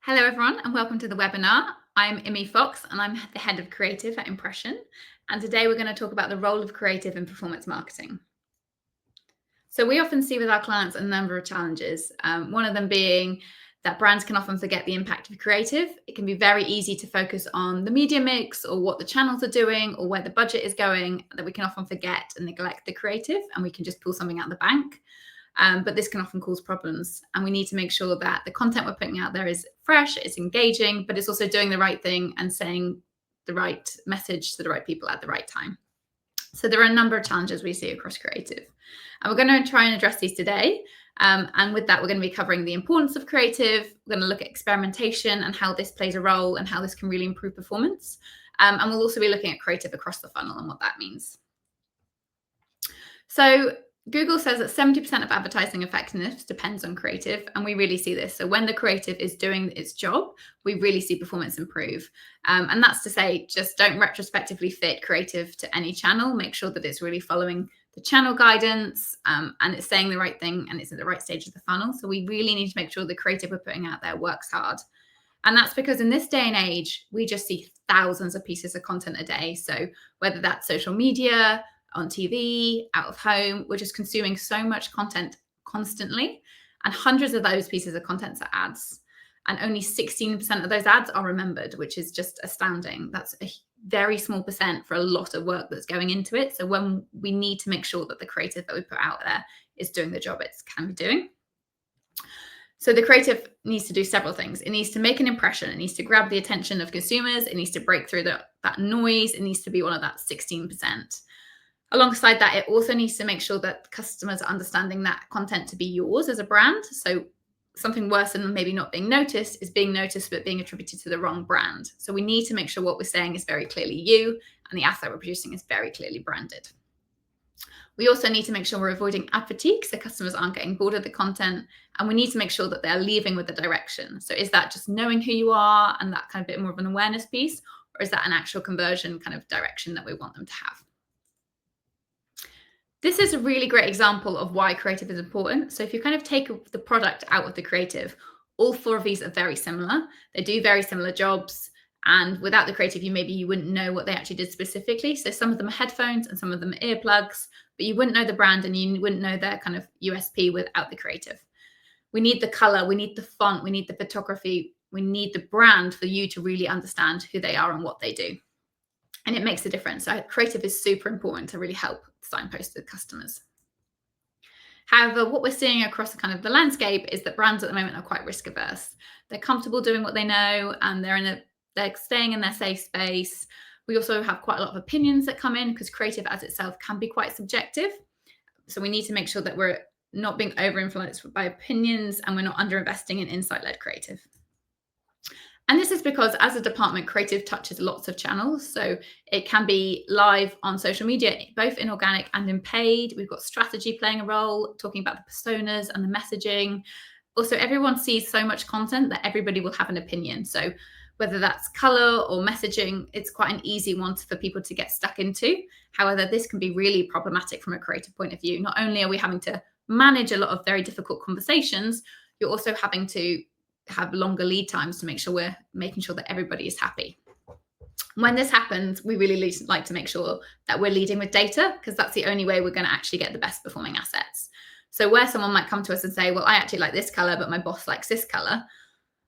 Hello, everyone, and welcome to the webinar. I'm Immy Fox, and I'm the head of creative at Impression. And today we're going to talk about the role of creative in performance marketing. So we often see with our clients a number of challenges, one of them being that brands can often forget the impact of creative. It can be very easy to focus on the media mix or what the channels are doing or where the budget is going, that we can often forget and neglect the creative, and we can just pull something out of the bank. But this can often cause problems. And we need to make sure that the content we're putting out there is fresh, it's engaging, but it's also doing the right thing and saying the right message to the right people at the right time. So there are a number of challenges we see across creative. And we're going to try and address these today. And with that, we're going to be covering the importance of creative. We're going to look at experimentation and how this plays a role and how this can really improve performance. And we'll also be looking at creative across the funnel and what that means. So Google says that 70% of advertising effectiveness depends on creative, and we really see this. So when the creative is doing its job, we really see performance improve. And that's to say, just don't retrospectively fit creative to any channel. Make sure that it's really following the channel guidance and it's saying the right thing and it's at the right stage of the funnel. So we really need to make sure the creative we're putting out there works hard. And that's because in this day and age, we just see thousands of pieces of content a day. So whether that's social media, on TV, out of home, we're just consuming so much content constantly. And hundreds of those pieces of content are ads. And only 16% of those ads are remembered, which is just astounding. That's a very small percent for a lot of work that's going into it. So when we need to make sure that the creative that we put out there is doing the job it can be doing. So the creative needs to do several things. It needs to make an impression. It needs to grab the attention of consumers. It needs to break through that noise. It needs to be one of that 16%. Alongside that, it also needs to make sure that customers are understanding that content to be yours as a brand. So something worse than maybe not being noticed is being noticed but being attributed to the wrong brand. So we need to make sure what we're saying is very clearly you and the asset we're producing is very clearly branded. We also need to make sure we're avoiding ad fatigue so customers aren't getting bored of the content, and we need to make sure that they're leaving with a direction. So is that just knowing who you are and that kind of bit more of an awareness piece, or is that an actual conversion kind of direction that we want them to have? This is a really great example of why creative is important. So if you kind of take the product out of the creative, all four of these are very similar. They do very similar jobs. And without the creative, you wouldn't know what they actually did specifically. So some of them are headphones and some of them are earplugs, but you wouldn't know the brand and you wouldn't know their kind of USP without the creative. We need the color, we need the font, we need the photography, we need the brand for you to really understand who they are and what they do. And it makes a difference. So creative is super important to really help signpost the customers. However, what we're seeing across the landscape is that brands at the moment are quite risk averse. They're comfortable doing what they know and they're staying in their safe space. We also have quite a lot of opinions that come in because creative as itself can be quite subjective. So we need to make sure that we're not being over influenced by opinions and we're not underinvesting in insight-led creative. And this is because as a department, creative touches lots of channels. So it can be live on social media, both in organic and in paid. We've got strategy playing a role, talking about the personas and the messaging. Also, everyone sees so much content that everybody will have an opinion. So whether that's color or messaging, it's quite an easy one for people to get stuck into. However, this can be really problematic from a creative point of view. Not only are we having to manage a lot of very difficult conversations, you're also having to have longer lead times to make sure we're making sure that everybody is happy. When this happens, we really like to make sure that we're leading with data because that's the only way we're going to actually get the best performing assets. So where someone might come to us and say, well, I actually like this color, but my boss likes this color.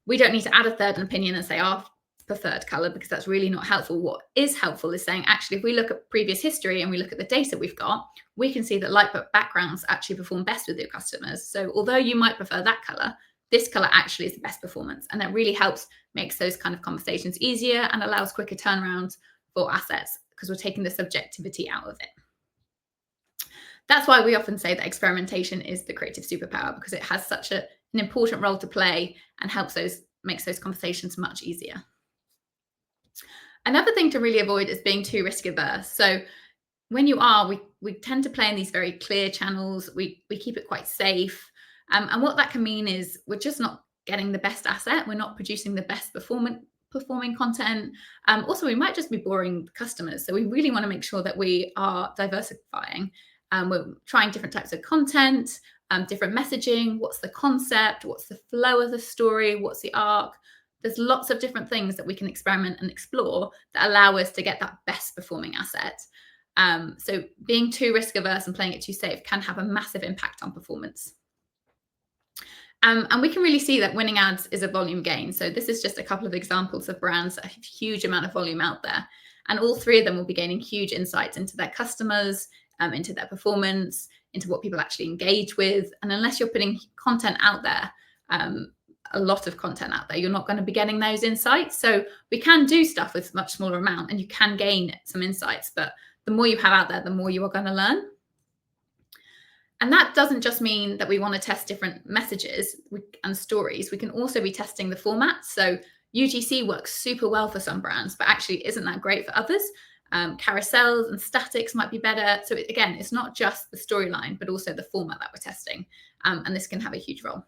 We don't need to add a third opinion and say our preferred color because that's really not helpful. What is helpful is saying, actually, if we look at previous history and we look at the data we've got, we can see that light backgrounds actually perform best with your customers. So although you might prefer that color, this color actually is the best performance. And that really makes those kind of conversations easier and allows quicker turnarounds for assets because we're taking the subjectivity out of it. That's why we often say that experimentation is the creative superpower because it has such an important role to play and makes those conversations much easier. Another thing to really avoid is being too risk averse. So when we tend to play in these very clear channels. We keep it quite safe. And what that can mean is we're just not getting the best asset. We're not producing the best performing content. Also, we might just be boring customers. So we really want to make sure that we are diversifying. We're trying different types of content, different messaging. What's the concept? What's the flow of the story? What's the arc? There's lots of different things that we can experiment and explore that allow us to get that best performing asset. So being too risk averse and playing it too safe can have a massive impact on performance. And we can really see that winning ads is a volume gain. So this is just a couple of examples of brands that have a huge amount of volume out there. And all three of them will be gaining huge insights into their customers, into their performance, into what people actually engage with. And unless you're putting content out there, a lot of content out there, you're not going to be getting those insights. So we can do stuff with much smaller amount and you can gain some insights, but the more you have out there, the more you are going to learn. And that doesn't just mean that we want to test different messages and stories. We can also be testing the format. So UGC works super well for some brands, but actually isn't that great for others. Carousels and statics might be better. So again, it's not just the storyline, but also the format that we're testing. And this can have a huge role.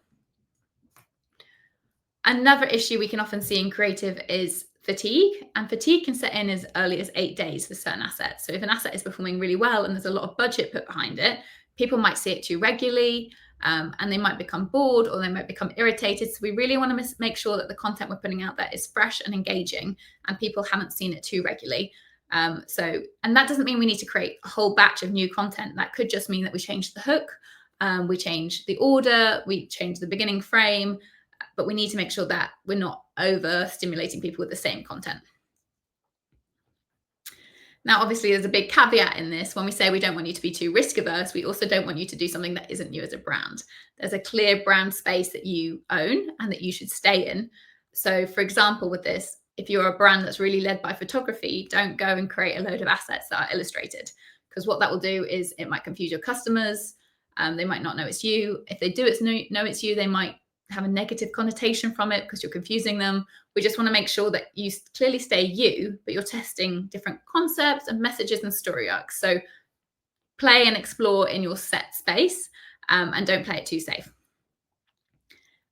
Another issue we can often see in creative is fatigue. And fatigue can set in as early as 8 days for certain assets. So if an asset is performing really well and there's a lot of budget put behind it, people might see it too regularly, and they might become bored or they might become irritated. So we really want to make sure that the content we're putting out there is fresh and engaging and people haven't seen it too regularly. And that doesn't mean we need to create a whole batch of new content. That could just mean that we change the hook, we change the order, we change the beginning frame, but we need to make sure that we're not overstimulating people with the same content. Now, obviously, there's a big caveat in this. When we say we don't want you to be too risk averse, we also don't want you to do something that isn't you as a brand. There's a clear brand space that you own and that you should stay in. So, for example, with this, if you're a brand that's really led by photography, don't go and create a load of assets that are illustrated, because what that will do is it might confuse your customers. They might not know it's you. If they do know it's you, they might have a negative connotation from it because you're confusing them. We just want to make sure that you clearly stay you, but you're testing different concepts and messages and story arcs. So play and explore in your set space, and don't play it too safe.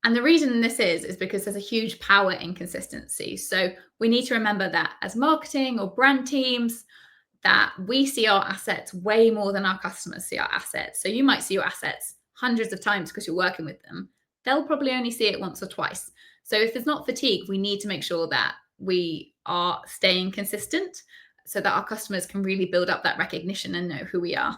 And the reason this is because there's a huge power in consistency. So we need to remember that as marketing or brand teams, that we see our assets way more than our customers see our assets. So you might see your assets hundreds of times because you're working with them. They'll probably only see it once or twice. So if there's not fatigue, we need to make sure that we are staying consistent so that our customers can really build up that recognition and know who we are.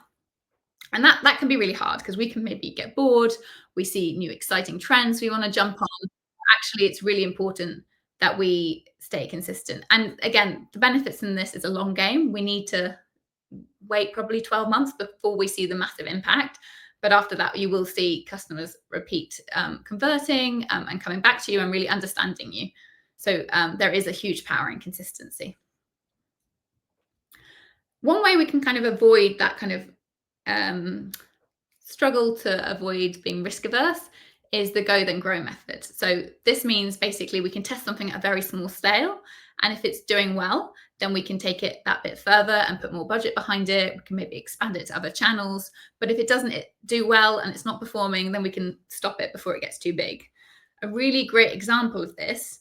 And that can be really hard because we can maybe get bored. We see new exciting trends we want to jump on. Actually, it's really important that we stay consistent. And again, the benefits in this is a long game. We need to wait probably 12 months before we see the massive impact. But after that, you will see customers repeat converting and coming back to you and really understanding you. So there is a huge power in consistency. One way we can kind of avoid that kind of struggle to avoid being risk averse is the go then grow method. So this means basically we can test something at a very small scale. And if it's doing well, then we can take it that bit further and put more budget behind it. We can maybe expand it to other channels. But if it doesn't do well and it's not performing, then we can stop it before it gets too big. A really great example of this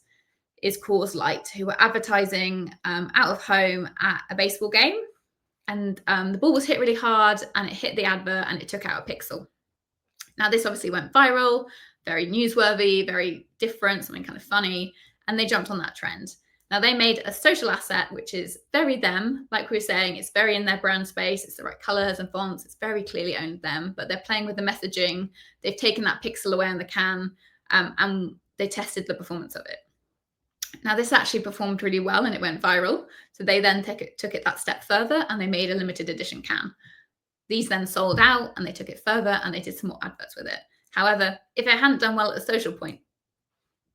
is Coors Light, who were advertising out of home at a baseball game. And the ball was hit really hard and it hit the advert and it took out a pixel. Now, this obviously went viral, very newsworthy, very different, something kind of funny. And they jumped on that trend. Now, they made a social asset, which is very them. Like we were saying, it's very in their brand space. It's the right colors and fonts. It's very clearly owned them, but they're playing with the messaging. They've taken that pixel away on the can, and they tested the performance of it. Now, this actually performed really well and it went viral. So they then took it that step further and they made a limited edition can. These then sold out and they took it further and they did some more adverts with it. However, if it hadn't done well at the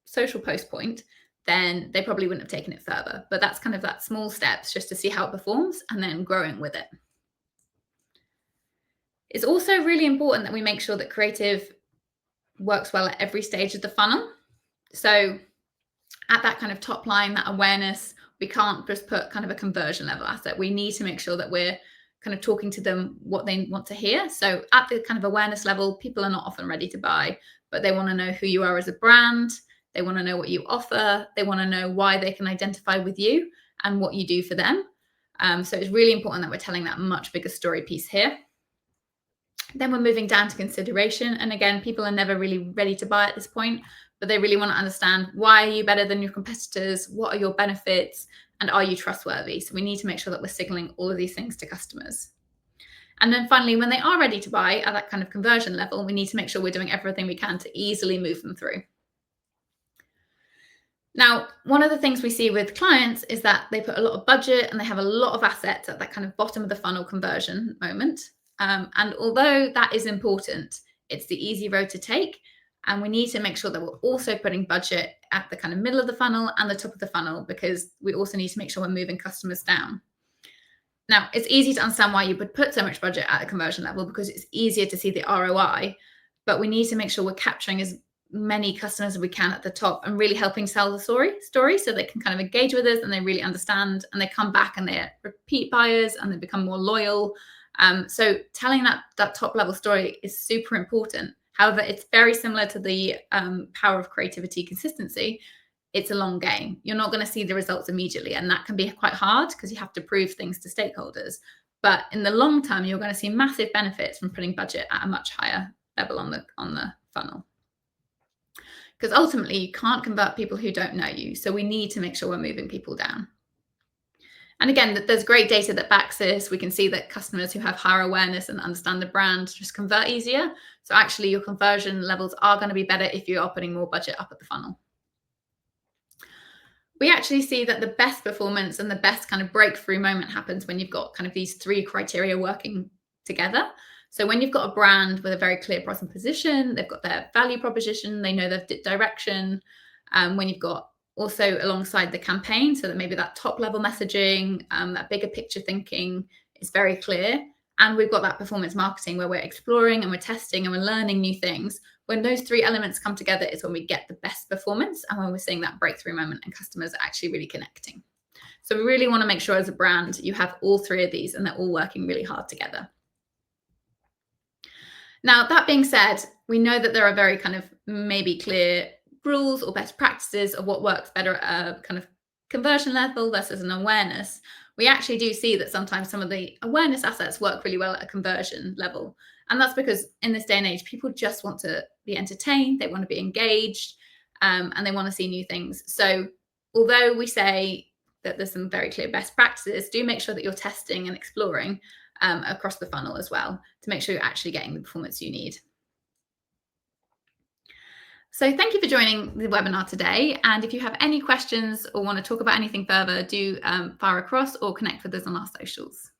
social post point, then they probably wouldn't have taken it further. But that's kind of that small steps just to see how it performs and then growing with it. It's also really important that we make sure that creative works well at every stage of the funnel. So at that kind of top line, that awareness, we can't just put kind of a conversion level asset. We need to make sure that we're kind of talking to them what they want to hear. So at the kind of awareness level, people are not often ready to buy, but they want to know who you are as a brand. They want to know what you offer. They want to know why they can identify with you and what you do for them. So it's really important that we're telling that much bigger story piece here. Then we're moving down to consideration. And again, people are never really ready to buy at this point, but they really want to understand, why are you better than your competitors? What are your benefits? And are you trustworthy? So we need to make sure that we're signaling all of these things to customers. And then finally, when they are ready to buy at that kind of conversion level, we need to make sure we're doing everything we can to easily move them through. Now, one of the things we see with clients is that they put a lot of budget and they have a lot of assets at that kind of bottom of the funnel conversion moment. And although that is important, it's the easy road to take. And we need to make sure that we're also putting budget at the kind of middle of the funnel and the top of the funnel, because we also need to make sure we're moving customers down. Now, it's easy to understand why you would put so much budget at a conversion level, because it's easier to see the ROI, but we need to make sure we're capturing as many customers as we can at the top and really helping sell the story so they can kind of engage with us and they really understand and they come back and they're repeat buyers and they become more loyal. So telling that top level story is super important. However, it's very similar to the power of creativity consistency. It's a long game. You're not going to see the results immediately, and that can be quite hard because you have to prove things to stakeholders. But in the long term, you're going to see massive benefits from putting budget at a much higher level on the funnel. Because ultimately, you can't convert people who don't know you. So we need to make sure we're moving people down. And again, there's great data that backs this. We can see that customers who have higher awareness and understand the brand just convert easier. So actually, your conversion levels are going to be better if you are putting more budget up at the funnel. We actually see that the best performance and the best kind of breakthrough moment happens when you've got kind of these three criteria working together. So when you've got a brand with a very clear price and position, they've got their value proposition, they know their direction. When you've got also alongside the campaign, so that maybe that top level messaging, that bigger picture thinking is very clear. And we've got that performance marketing where we're exploring and we're testing and we're learning new things. When those three elements come together is when we get the best performance and when we're seeing that breakthrough moment and customers are actually really connecting. So we really want to make sure as a brand you have all three of these and they're all working really hard together. Now, that being said, we know that there are very kind of maybe clear rules or best practices of what works better at a kind of conversion level versus an awareness. We actually do see that sometimes some of the awareness assets work really well at a conversion level. And that's because in this day and age, people just want to be entertained, they want to be engaged, and they want to see new things. So although we say that there's some very clear best practices, do make sure that you're testing and exploring across the funnel as well to make sure you're actually getting the performance you need. So thank you for joining the webinar today. And if you have any questions or want to talk about anything further, do fire across or connect with us on our socials.